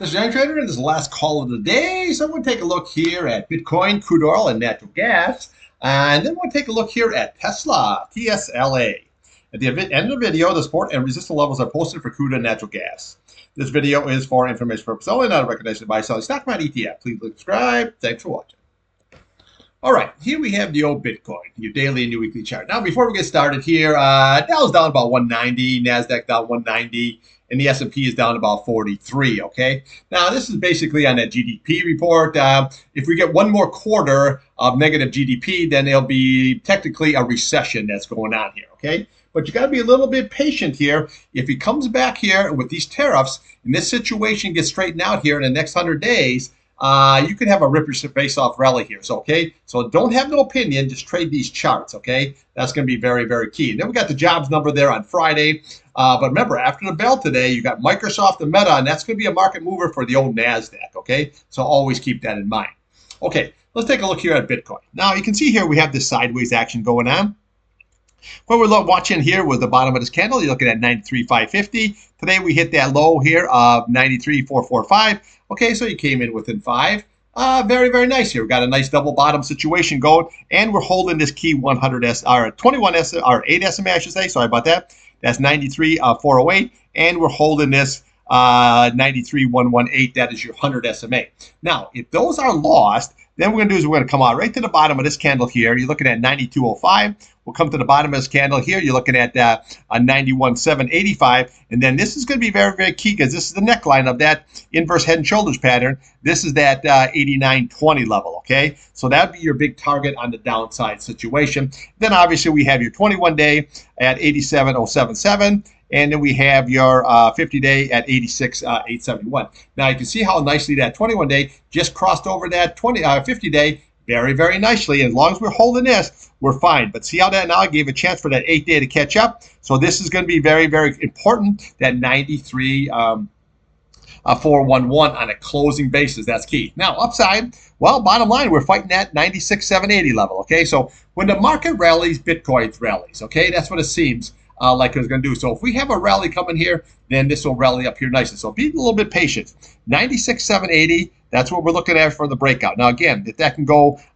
This is Irontrader, and this is the last call of the day. So we'll take a look here at Bitcoin, crude oil, and natural gas. And then we'll take a look here at Tesla, TSLA. At the end of the video, the support and resistance levels are posted for crude and natural gas. This video is for information purposes only, not a recommendation to buy, sell, stock market, ETF. Please subscribe. Thanks for watching. All right, here we have the old Bitcoin, your daily and your weekly chart. Now, before we get started here, Dow's down about 190, NASDAQ down 190, and the S&P is down about 43, okay? Now, this is basically on that GDP report. If we get one more quarter of negative GDP, then it'll be technically a recession that's going on here, okay? But you got to be a little bit patient here. If he comes back here with these tariffs, and this situation gets straightened out here in the next 100 days, you could have a rip your face off rally here. So, okay, so don't have no opinion, just trade these charts, okay? That's going to be very, very key. And then we got the jobs number there on Friday. But remember, after the bell today, you got Microsoft and Meta, and that's going to be a market mover for the old NASDAQ, okay? So always keep that in mind. Okay, let's take a look here at Bitcoin. Now, you can see here we have this sideways action going on. What we're watching here was the bottom of this candle. You're looking at 93,550. Today we hit that low here of 93,445. Okay, so you came in within 5. Very, very nice here. We've got a nice double bottom situation going, and we're holding this key 100 or 21 or 8 SMA, I should say. Sorry about that. That's 93,408, and we're holding this 93,118. That is your 100 SMA. Now, if those are lost, then what we're going to do is we're going to come out right to the bottom of this candle here. You're looking at 92.05. We'll come to the bottom of this candle here. You're looking at a 91.785. And then this is going to be very, very key because this is the neckline of that inverse head and shoulders pattern. This is that 89.20 level, okay? So that would be your big target on the downside situation. Then obviously we have your 21-day at 87.077. And then we have your 50-day at 86.871. Now you can see how nicely that 21-day just crossed over that 50-day very, very nicely. As long as we're holding this, we're fine. But see how that now gave a chance for that 8-day to catch up. So this is going to be very, very important. That 93,411 on a closing basis. That's key. Now upside, well, bottom line, we're fighting that 96,780 level. Okay, so when the market rallies, Bitcoin rallies. Okay, that's what it seems like it's going to do. So if we have a rally coming here, then this will rally up here nicely. So be a little bit patient. 96,780, that's what we're looking at for the breakout. Now again, if that can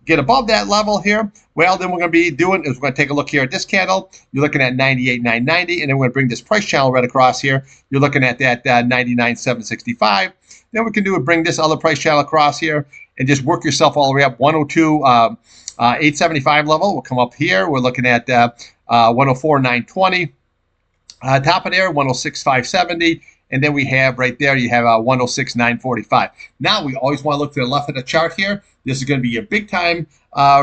get above that level here, well, then we're going to be doing is we're going to take a look here at this candle. You're looking at 98,990, and then we're going to bring this price channel right across here. You're looking at that 99,765. Then we can bring this other price channel across here and just work yourself all the way up. 102,875 level. We'll come up here. We're looking at 104,920. Top of there, 106,570. And then we have right there, you have 106,945. Now we always want to look to the left of the chart here. This is going to be your big time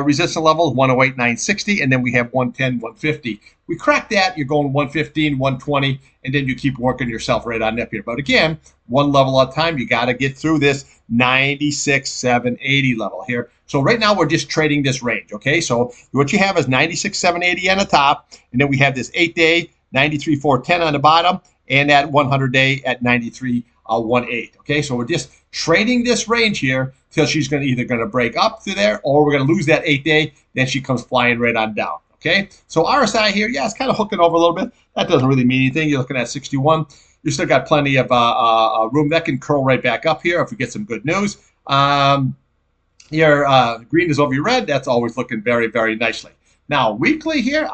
resistance level, 108,960. And then we have 110, 150. We crack that, you're going 115, 120, and then you keep working yourself right on up here. But again, one level at a time, you got to get through this 96,780 level here. So right now we're just trading this range, okay? So what you have is 96,780 on the top, and then we have this 8-day, 93,410 on the bottom, and that 100-day at 93,118. Okay, so we're just trading this range here till she's either going to break up through there, or we're going to lose that 8-day. Then she comes flying right on down. Okay, so RSI here, yeah, it's kind of hooking over a little bit. That doesn't really mean anything. You're looking at 61. You still got plenty of room that can curl right back up here if we get some good news. Your green is over your red. That's always looking very, very nicely. Now, weekly here,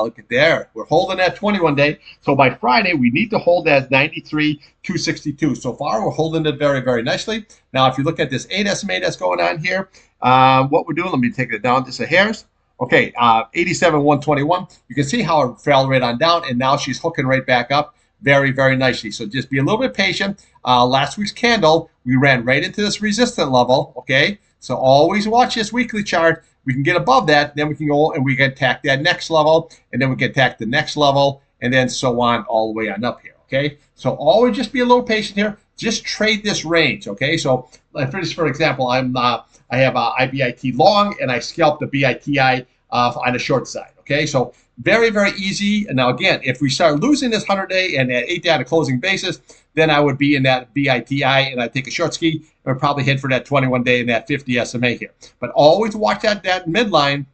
look at there. We're holding that 21-day. So by Friday, we need to hold that 93,262. So far, we're holding it very, very nicely. Now, if you look at this 8 SMA that's going on here, what we're doing, let me take it down just a hairs. Okay, 87,121. You can see how it fell right on down, and now she's hooking right back up very, very nicely. So just be a little bit patient. Last week's candle, we ran right into this resistance level, okay? So always watch this weekly chart. We can get above that, then we can go and we can attack that next level, and then we can attack the next level, and then so on all the way on up here, okay? So always just be a little patient here. Just trade this range, okay? So for example, I have IBIT long, and I scalped the BITI on the short side, okay? So very, very easy. And now again, if we start losing this 100-day and that 8-day on a closing basis, then I would be in that BITI, and I'd take a short ski and would probably head for that 21-day and that 50 SMA here. But always watch that midline.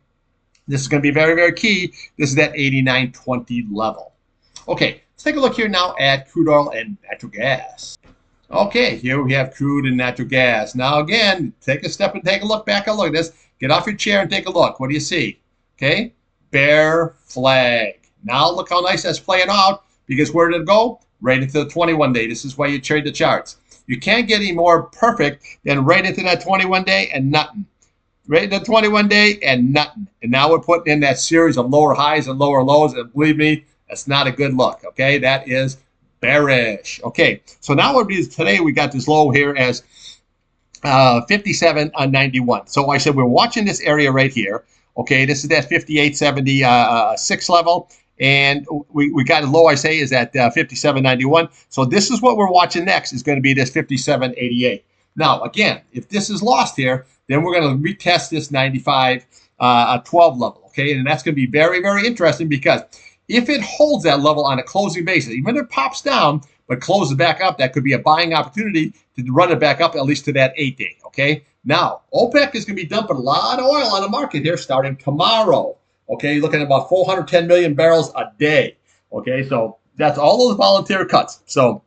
This is going to be very, very key. This is that 89.20 level. Okay, let's take a look here now at crude oil and natural gas. Okay, here we have crude and natural gas. Now again, take a step and take a look back. A look at this. Get off your chair and take a look. What do you see? Okay, bear flag. Now look how nice that's playing out, because where did it go? Right into the 21 day. This is why you trade the charts. You can't get any more perfect than right into that 21 day and nothing. Right into the 21 day and nothing. And now we're putting in that series of lower highs and lower lows, and believe me, that's not a good look. Okay, that is bearish. Okay, so now what it is today, we got this low here as 57.91. So I said we're watching this area right here. Okay, this is that 58.76 level, and we got a low, I say, is at 57.91. So this is what we're watching next, is going to be this 57.88. Now, again, if this is lost here, then we're going to retest this 95.12 level. Okay, and that's going to be very, very interesting, because if it holds that level on a closing basis, even if it pops down but closes back up, that could be a buying opportunity to run it back up at least to that 8 day. Okay. Now, OPEC is going to be dumping a lot of oil on the market here starting tomorrow. Okay. You're looking at about 410 million barrels a day. Okay. So that's all those volunteer cuts. So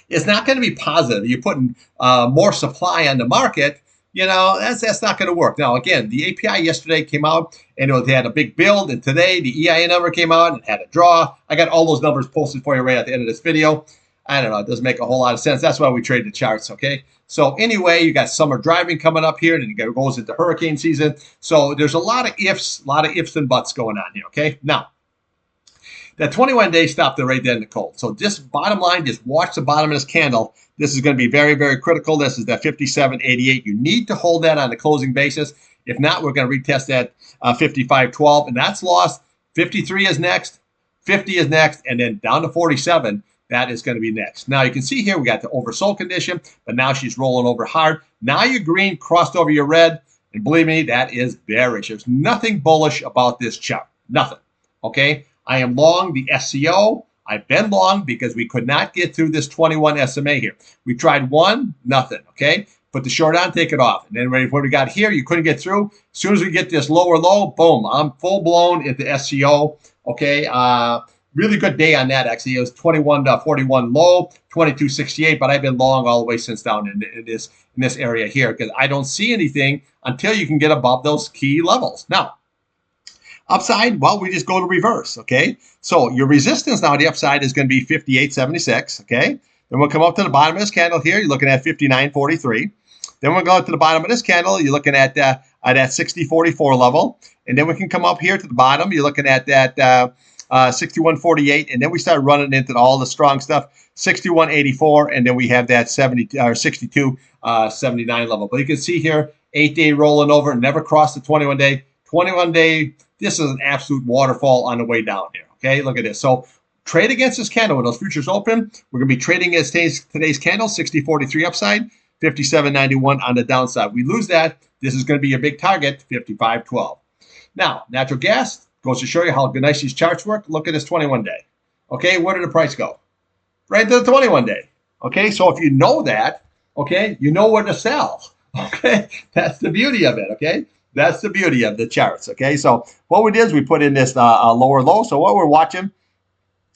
it's not going to be positive. You're putting more supply on the market. You know, that's not going to work. Now, again, the API yesterday came out, and they had a big build, and today the EIA number came out and had a draw. I got all those numbers posted for you right at the end of this video. I don't know. It doesn't make a whole lot of sense. That's why we trade the charts, okay? So anyway, you got summer driving coming up here, and then it goes into hurricane season. So there's a lot of ifs and buts going on here, okay? Now, that 21 day stopped there right there in the cold. So just bottom line, just watch the bottom of this candle. This is going to be very, very critical. This is that 57.88. You need to hold that on the closing basis. If not, we're going to retest that 55.12, and that's lost. 53 is next, 50 is next, and then down to 47. That is going to be next. Now you can see here we got the oversold condition, but now she's rolling over hard. Now your green crossed over your red, and believe me, that is bearish. There's nothing bullish about this chart. Nothing. Okay. I am long the SCO. I've been long because we could not get through this 21 SMA here. We tried one, nothing, okay? Put the short on, take it off. And then when we got here, you couldn't get through. As soon as we get this lower low, boom, I'm full-blown into SCO, okay? Really good day on that, actually. It was 21.41 low, 22.68, but I've been long all the way since down in this area here, because I don't see anything until you can get above those key levels. Now, upside, well, we just go to reverse, okay? So your resistance now, the upside is going to be 58.76, okay? Then we'll come up to the bottom of this candle here. You're looking at 59.43. Then we'll go to the bottom of this candle. You're looking at that 60.44 level. And then we can come up here to the bottom. You're looking at that 61.48. And then we start running into all the strong stuff, 61.84. And then we have that 62.79 level. But you can see here, 8 day rolling over, never crossed the 21 day. 21 day, this is an absolute waterfall on the way down here. Okay, look at this. So trade against this candle. When those futures open, we're going to be trading against today's candle, 60.43 upside, 57.91 on the downside. We lose that, this is going to be a big target, 55.12. Now, natural gas goes to show you how nice these charts work. Look at this 21 day. Okay, where did the price go? Right to the 21 day. Okay, so if you know that, okay, you know where to sell. Okay, that's the beauty of it. Okay. That's the beauty of the charts, okay? So what we did is we put in this lower low. So what we're watching,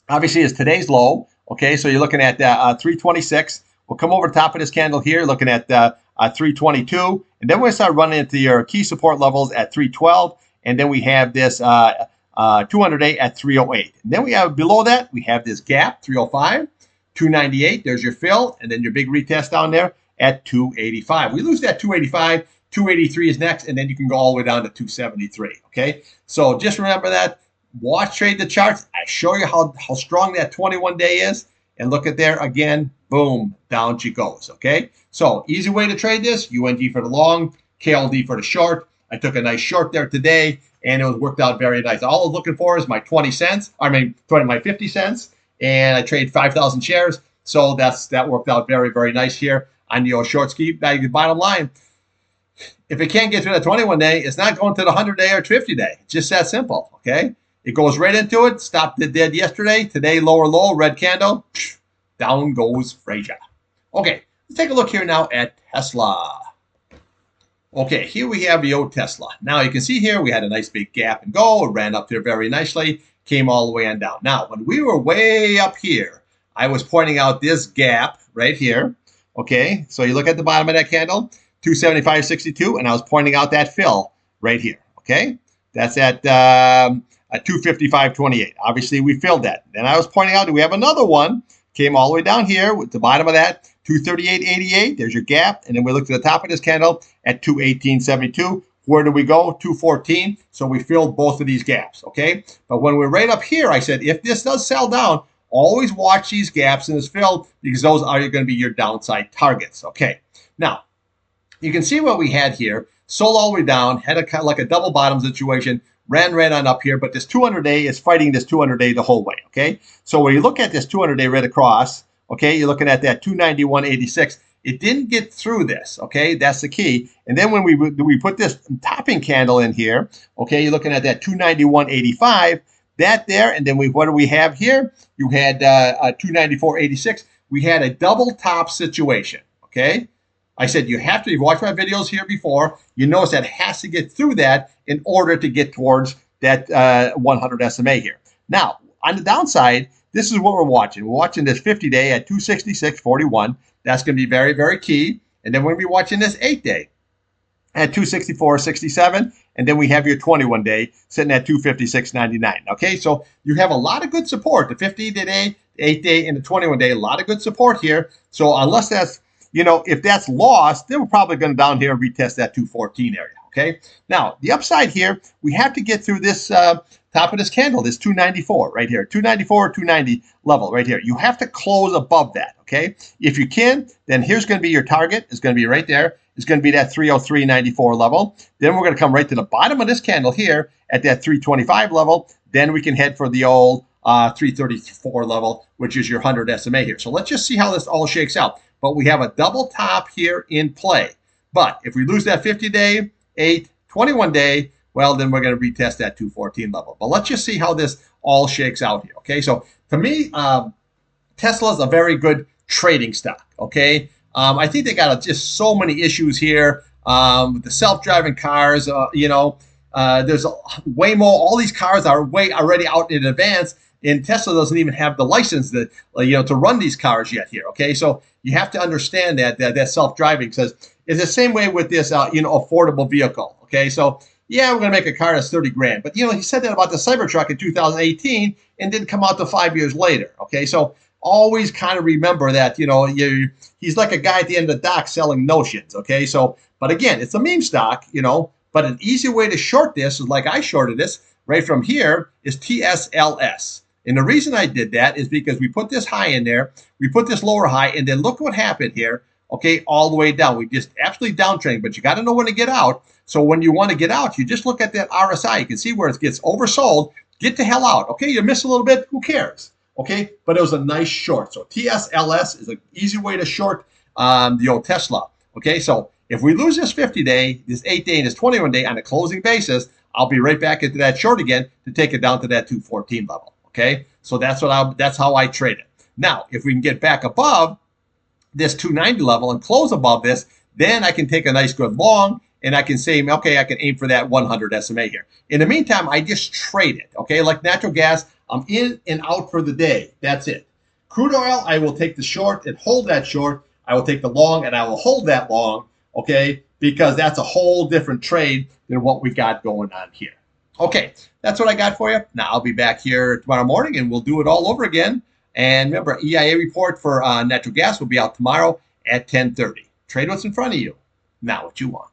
obviously, is today's low, okay? So you're looking at 326. We'll come over the top of this candle here, looking at 322. And then we'll start running into your key support levels at 312. And then we have this 200-day at 308. And then we have below that, we have this gap, 305, 298. There's your fill. And then your big retest down there at 285. We lose that 285. 283 is next, and then you can go all the way down to 273, okay? So just remember that. Watch trade the charts. I show you how strong that 21 day is, and look at there again, boom, down she goes, okay? So easy way to trade this, UNG for the long, KLD for the short. I took a nice short there today, and it was worked out very nice. All I was looking for is my 20 cents, my 50 cents, and I trade 5,000 shares. So that worked out very, very nice here on the old short ski. The bottom line, if it can't get through the 21 day, it's not going to the 100 day or 50 day. It's just that simple, okay? It goes right into it. Stopped it dead yesterday. Today, lower low, red candle. Down goes Frazier. Okay, let's take a look here now at Tesla. Okay, here we have the old Tesla. Now you can see here we had a nice big gap and go. It ran up there very nicely. Came all the way on down. Now, when we were way up here, I was pointing out this gap right here. Okay, so you look at the bottom of that candle, 275.62, and I was pointing out that fill right here. Okay, that's at 255.28. Obviously, we filled that. Then I was pointing out that we have another one, came all the way down here with the bottom of that, 238.88. There's your gap, and then we looked at the top of this candle at 218.72. Where did we go? 214. So we filled both of these gaps, okay? But when we're right up here, I said, if this does sell down, always watch these gaps in this fill because those are going to be your downside targets, okay? Now, you can see what we had here. Sold all the way down, had like a double bottom situation, ran right on up here, but this 200-day is fighting this 200-day the whole way, okay? So when you look at this 200-day right across, okay, you're looking at that 291.86. It didn't get through this, okay? That's the key. And then when we put this topping candle in here, okay, you're looking at that 291.85, that there, and then what do we have here? You had 294.86. We had a double top situation, okay? I said you have to, you've watched my videos here before, you notice that it has to get through that in order to get towards that 100 SMA here. Now, on the downside, this is what we're watching. We're watching this 50-day at 266.41. That's going to be very, very key. And then we're going to be watching this 8-day at 264.67. And then we have your 21-day sitting at 256.99. Okay, so you have a lot of good support. The 50-day, the 8-day, and the 21-day, a lot of good support here. So unless that's, if that's lost, then we're probably going to down here and retest that 214 area. Okay, now the upside here, we have to get through this top of this candle, this 294 right here, 294 or 290 level right here. You have to close above that, okay? If you can, then here's going to be your target. It's going to be right there. It's going to be that 303.94 level. Then we're going to come right to the bottom of this candle here at that 325 level. Then we can head for the old 334 level, which is your 100 SMA here. So let's just see how this all shakes out. But we have a double top here in play. But if we lose that 50-day, 8, 21-day, well, then we're going to retest that 214 level. But let's just see how this all shakes out here, okay? So to me, Tesla is a very good trading stock, okay? I think they got just so many issues here with the self-driving cars. There's Waymo. All these cars are way already out in advance, and Tesla doesn't even have the license that to run these cars yet here, okay? So you have to understand that self-driving says it's the same way with this affordable vehicle, okay? So yeah, we're going to make a car that's 30 grand. But, he said that about the Cybertruck in 2018 and didn't come out to 5 years later. Okay, so always kind of remember that, he's like a guy at the end of the dock selling notions. Okay, so, but again, it's a meme stock, but an easy way to short this is like I shorted this right from here is TSLS. And the reason I did that is because we put this high in there, we put this lower high, and then look what happened here. Okay, all the way down. We just absolutely downtrending, but you got to know when to get out. So when you want to get out, you just look at that RSI. You can see where it gets oversold. Get the hell out. Okay, you miss a little bit. Who cares? Okay, but it was a nice short. So TSLS is an easy way to short the old Tesla. Okay, so if we lose this 50-day, this 8-day, and this 21-day on a closing basis, I'll be right back into that short again to take it down to that 214 level. Okay, so that's how I trade it. Now, if we can get back above this 290 level and close above this, then I can take a nice good long and I can say, okay, I can aim for that 100 SMA here. In the meantime, I just trade it, okay? Like natural gas, I'm in and out for the day. That's it. Crude oil, I will take the short and hold that short. I will take the long and I will hold that long, okay? Because that's a whole different trade than what we got going on here. Okay, that's what I got for you. Now, I'll be back here tomorrow morning and we'll do it all over again. And remember, EIA report for natural gas will be out tomorrow at 10:30. Trade what's in front of you, not what you want.